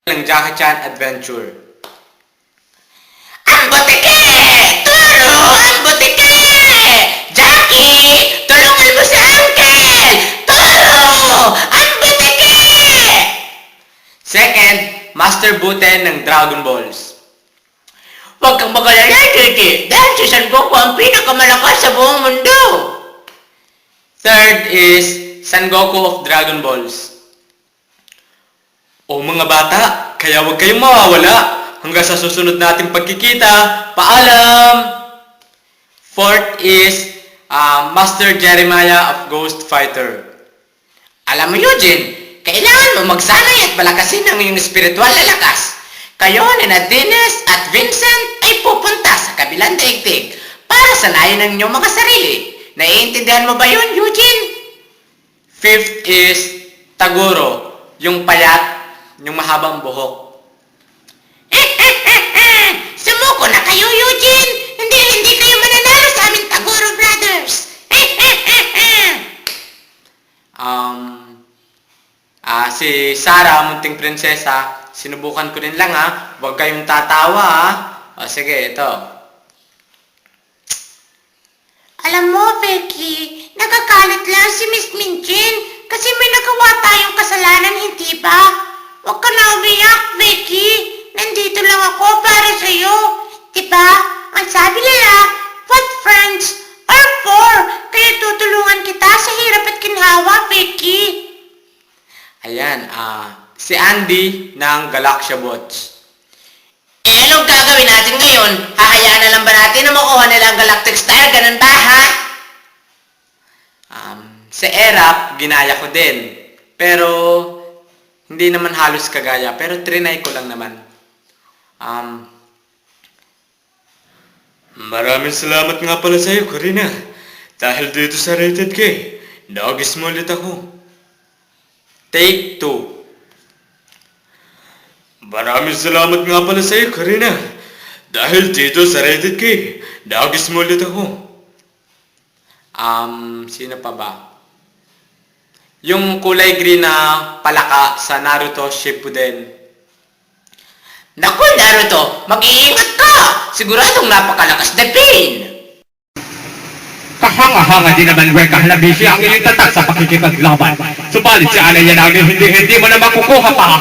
ng Jackie Chan Adventure. Ang butike! Turo! Ang butike! Jackie! Tulungan mo si Uncle! Turo! Ang butike! Second, Master Buten ng Dragon Balls. Huwag kang magalala, Titi, dahil si Son Goku ang pinakamalakas sa buong mundo. Third is Son Goku of Dragon Balls. O mga bata, kaya huwag kayong mawawala. Hanggang sa susunod nating pagkikita, paalam! Fourth is Master Jeremiah of Ghost Fighter. Alam mo, Eugene, kailangan mo magsanay at palakasin ang iyong espiritual na lakas. Kayo ni Dennis at Vincent ay pupunta sa kabilang daigdig para sanayin ang inyong mga sarili. Naiintindihan mo ba yun, Eugene? Fifth is Taguro, yung payat, yung mahabang buhok. Sumuko na kayo, Eugene! Hindi kayo mananalo sa aming Taguro Brothers! Si Sarah, munting prinsesa, sinubukan ko rin lang ha. Huwag kayong tatawa ha. O sige, ito. Alam mo, Becky, nagagalit lang si Miss Minchin kasi may nagawa tayong kasalanan, hindi ba? Huwag ka na umiyak, Becky. Nandito lang ako para sa'yo. Diba? Ang sabi nila, what friends are for? Kaya tutulungan kita sa hirap at ginhawa, Becky. Ayan, si Andy ng Galaxia Bots. Anong gagawin natin ngayon? Hahayaan na lang ba natin na makuha nila ang Galactic Star? Ganun ba, ha? Si Erap, ginaya ko din. Pero, hindi naman halos kagaya. Pero trinay ko lang naman. Maraming salamat nga pala sa'yo, Karina. Dahil dito sa Rated K, nagis mo ulit ako. Take 2. Maraming salamat nga pala sa'yo, Karina. Dahil dito sa Rated K, nagis mo ulit ako. Sino pa ba? Yung kulay green na palaka sa Naruto Shippuden. Naku, Naruto, mag-iingat ka! Siguradong napakalakas na pain! Kahanga-hanga din naman Weka Halabisi ang iyong tatak sa pakikipaglaban. Subalit si Alay yan ang hindi mo na makukuha pa.